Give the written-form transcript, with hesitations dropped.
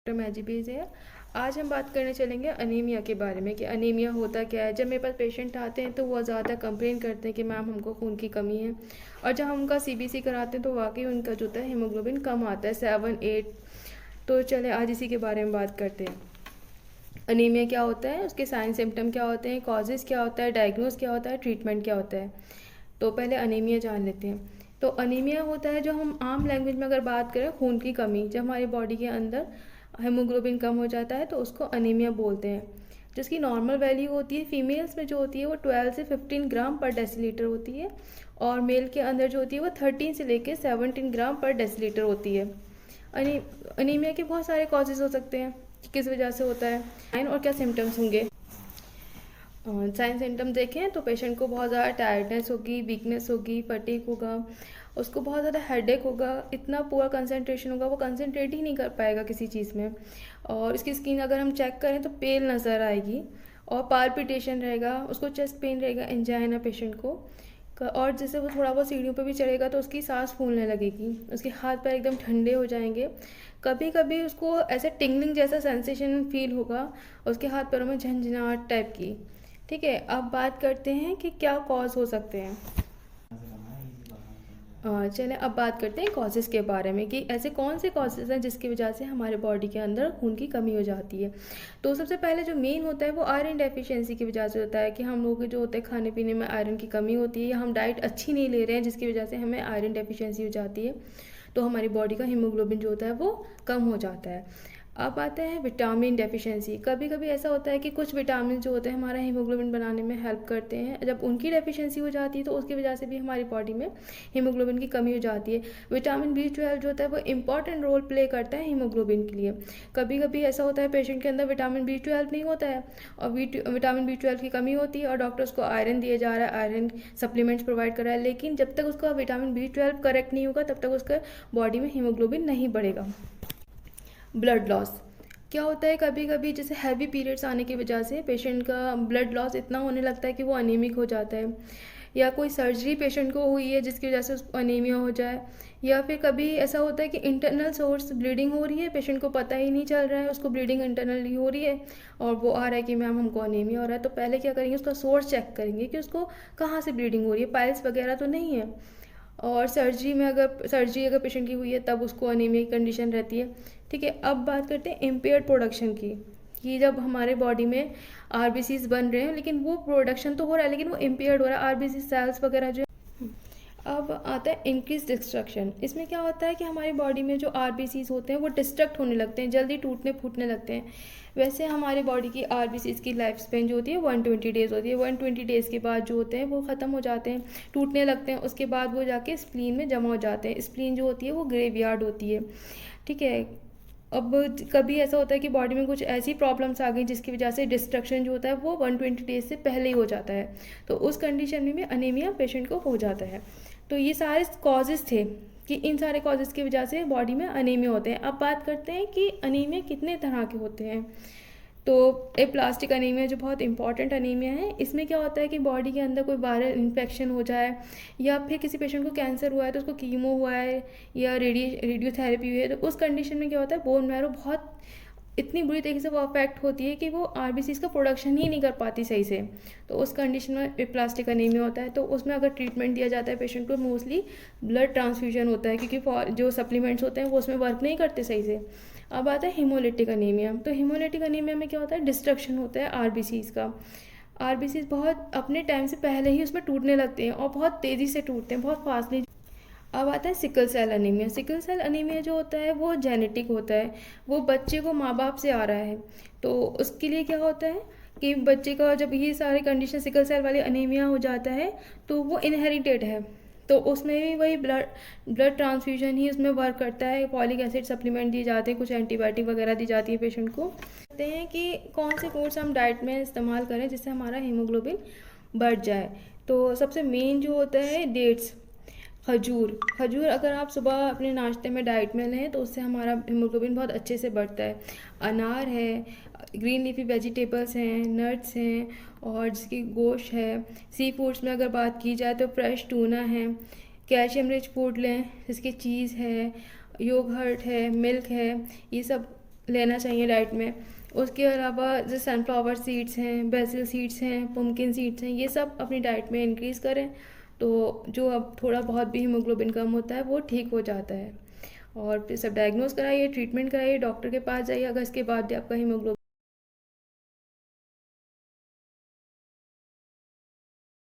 Doctor मैजिबीज है। आज हम बात करने चलेंगे अनीमिया के बारे में कि अनीमिया होता क्या है। जब मेरे पास पेशेंट आते हैं तो वो ज़्यादा कंप्लेन करते हैं कि मैम हमको खून की कमी है, और जब हम उनका सीबीसी कराते हैं तो वाकई उनका जो होता है हीमोग्लोबिन कम आता है 7-8। तो चले आज इसी के बारे में बात करते हैं। अनीमिया क्या होता है, उसके साइन सिम्टम क्या होते हैं, कॉजेज़ क्या होता है, डायग्नोज क्या होता है, ट्रीटमेंट क्या होता है। तो पहले अनीमिया जान लेते हैं। तो अनीमिया होता है, जो हम आम लैंग्वेज में अगर बात करें, खून की कमी। जब हमारी बॉडी के अंदर हेमोग्लोबिन कम हो जाता है तो उसको अनीमिया बोलते हैं। जिसकी नॉर्मल वैल्यू होती है फीमेल्स में जो होती है वो 12 से 15 ग्राम पर डेसीलीटर होती है, और मेल के अंदर जो होती है वो 13 से लेकर 17 ग्राम पर डेसीलीटर होती है। अनीमिया के बहुत सारे कॉजेज़ हो सकते हैं कि किस वजह से होता है, साइन और क्या सिम्टम्स होंगे। साइन सिम्टम देखें तो पेशेंट को बहुत ज़्यादा टायर्डनेस होगी, वीकनेस होगी, फटीग होगा, उसको बहुत ज़्यादा हेडेक होगा, इतना पुअर कंसंट्रेशन होगा, वो कंसंट्रेट ही नहीं कर पाएगा किसी चीज़ में। और उसकी स्किन अगर हम चेक करें तो पेल नज़र आएगी, और पाल्पिटेशन रहेगा, उसको चेस्ट पेन रहेगा, एंजाइना पेशेंट को। और जैसे वो थोड़ा बहुत सीढ़ियों पे भी चढ़ेगा तो उसकी सांस फूलने लगेगी, उसके हाथ पैर एकदम ठंडे हो जाएंगे। कभी कभी उसको ऐसे टिंगलिंग जैसा सेंसेशन फील होगा, उसके हाथ पैरों में झंझनाहट टाइप की। ठीक है, अब बात करते हैं कि क्या कॉज हो सकते हैं। चलें अब बात करते हैं कॉजेज़ के बारे में कि ऐसे कौन से कॉजेज़ हैं जिसकी वजह से हमारे बॉडी के अंदर खून की कमी हो जाती है। तो सबसे पहले जो मेन होता है वो आयरन डेफिशिएंसी की वजह से होता है कि हम लोगों के जो होते हैं खाने पीने में आयरन की कमी होती है, या हम डाइट अच्छी नहीं ले रहे हैं जिसकी वजह से हमें आयरन डेफिशिएंसी हो जाती है। तो हमारी बॉडी का हीमोग्लोबिन जो होता है वो कम हो जाता है। अब आते हैं विटामिन डेफिशिएंसी। कभी कभी ऐसा होता है कि कुछ विटामिन जो होते हैं हमारा हीमोग्लोबिन बनाने में हेल्प करते हैं, जब उनकी डेफिशिएंसी हो जाती है तो उसकी वजह से भी हमारी बॉडी में हीमोग्लोबिन की कमी हो जाती है। विटामिन B12 जो होता है वो इंपॉर्टेंट रोल प्ले करता है हीमोग्लोबिन के लिए। कभी कभी ऐसा होता है पेशेंट के अंदर विटामिन B12 नहीं होता है, और विटामिन B12 की कमी होती है, और डॉक्टर उसको आयरन दिया जा रहा है, आयरन सप्लीमेंट्स प्रोवाइड कर रहा है, लेकिन जब तक उसका विटामिन B12 करेक्ट नहीं होगा तब तक उसका बॉडी में हीमोग्लोबिन नहीं बढ़ेगा। ब्लड लॉस क्या होता है, कभी कभी जैसे हैवी पीरियड्स आने की वजह से पेशेंट का ब्लड लॉस इतना होने लगता है कि वो अनीमिक हो जाता है, या कोई सर्जरी पेशेंट को हुई है जिसकी वजह से उसको अनीमिया हो जाए, या फिर कभी ऐसा होता है कि इंटरनल सोर्स ब्लीडिंग हो रही है, पेशेंट को पता ही नहीं चल रहा है, उसको ब्लीडिंग इंटरनली हो रही है और वो आ रहा है कि मैम हमको अनीमिया हो रहा है। तो पहले क्या करेंगे, उसका सोर्स चेक करेंगे कि उसको कहाँ से ब्लीडिंग हो रही है, पाइल्स वगैरह तो नहीं है। और सर्जरी अगर पेशेंट की हुई है तब उसको अनीमिया की कंडीशन रहती है। ठीक है, अब बात करते हैं इम्पेयर्ड प्रोडक्शन की, कि जब हमारे बॉडी में आरबीसीज बन रहे हैं लेकिन वो प्रोडक्शन तो हो रहा है लेकिन वो इम्पेयर्ड हो रहा है, आरबीसी सेल्स वगैरह जो। अब आता है इंक्रीज डिस्ट्रक्शन। इसमें क्या होता है कि हमारी बॉडी में जो आरबीसीज होते हैं वो डिस्ट्रक्ट होने लगते हैं, जल्दी टूटने फूटने लगते हैं। वैसे हमारी बॉडी की आरबीसीज की लाइफ स्पेन जो होती है 120 डेज़ होती है। 120 डेज़ के बाद जो होते हैं वो ख़त्म हो जाते हैं, टूटने लगते हैं। उसके बाद वो जाके स्प्लीन में जमा हो जाते हैं। स्प्लीन जो होती है वो ग्रेवयार्ड होती है। ठीक है, अब कभी ऐसा होता है कि बॉडी में कुछ ऐसी प्रॉब्लम्स आ गई जिसकी वजह से डिस्ट्रक्शन जो होता है वो 120 डेज से पहले ही हो जाता है, तो उस कंडीशन में भी अनीमिया पेशेंट को हो जाता है। तो ये सारे कॉजेज़ थे कि इन सारे कॉजेज़ की वजह से बॉडी में अनीमिया होते हैं। अब बात करते हैं कि अनीमिया कितने तरह के होते हैं। तो प्लास्टिक अनीमिया जो बहुत इंपॉर्टेंट अनीमिया है, इसमें क्या होता है कि बॉडी के अंदर कोई वायरल इन्फेक्शन हो जाए, या फिर किसी पेशेंट को कैंसर हुआ है तो उसको कीमो हुआ है या रेडियोथेरेपी हुई है, तो उस कंडीशन में क्या होता है बोन मैरो बहुत इतनी बुरी तरीके से वो अफेक्ट होती है कि वो आरबीसीज का प्रोडक्शन ही नहीं कर पाती सही से। तो उस कंडीशन में प्लास्टिक अनीमिया होता है। तो उसमें अगर ट्रीटमेंट दिया जाता है पेशेंट को, मोस्टली ब्लड ट्रांसफ्यूजन होता है, क्योंकि जो सप्लीमेंट्स होते हैं वो उसमें वर्क नहीं करते सही से। अब आता है हीमोलिटिक अनीमिया। तो हीमोलिटिक अनीमिया में क्या होता है, डिस्ट्रक्शन होता है आरबीसीज का। आरबीसीज बहुत अपने टाइम से पहले ही उसमें टूटने लगते हैं और बहुत तेज़ी से टूटते हैं, बहुत फास्टली। अब आता है sickle cell anaemia. Sickle cell anaemia जो होता है वो जेनेटिक होता है, वो बच्चे को माँ बाप से आ रहा है। तो उसके लिए क्या होता है कि बच्चे का जब ये सारी कंडीशन सिकल सेल वाली अनीमिया हो जाता है तो वो इनहेरिटेड है। तो उसमें भी वही ब्लड ट्रांसफ्यूजन ही उसमें वर्क करता है। फॉलिक एसिड सप्लीमेंट दिए जाते हैं, कुछ एंटीबायोटिक वगैरह दी जाती है पेशेंट को। कहते हैं कि कौन से फ्रूट्स हम डाइट में इस्तेमाल करें जिससे हमारा हीमोग्लोबिन बढ़ जाए। तो सबसे मेन जो होता है डेट्स, खजूर। खजूर अगर आप सुबह अपने नाश्ते में डाइट में लें तो उससे हमारा हीमोग्लोबिन बहुत अच्छे से बढ़ता है। अनार है, ग्रीन लीफी वेजिटेबल्स हैं, नट्स हैं, और जिसकी गोश्त है। सी फूड्स में अगर बात की जाए तो फ्रेश टूना है। कैल्शियम रिच फूड लें जिसकी चीज़ है, योगर्ट है, मिल्क है, ये सब लेना चाहिए डाइट में। उसके अलावा जैसे सनफ्लावर सीड्स हैं, बेसिल सीड्स हैं, पम्पकिन सीड्स हैं, ये सब अपनी डाइट में इंक्रीज़ करें, तो जो अब थोड़ा बहुत भी हीमोग्लोबिन कम होता है वो ठीक हो जाता है। और फिर सब डायग्नोज कराइए, ट्रीटमेंट कराइए, डॉक्टर के पास जाइए अगर इसके बाद भी आपका हीमोग्लोबिन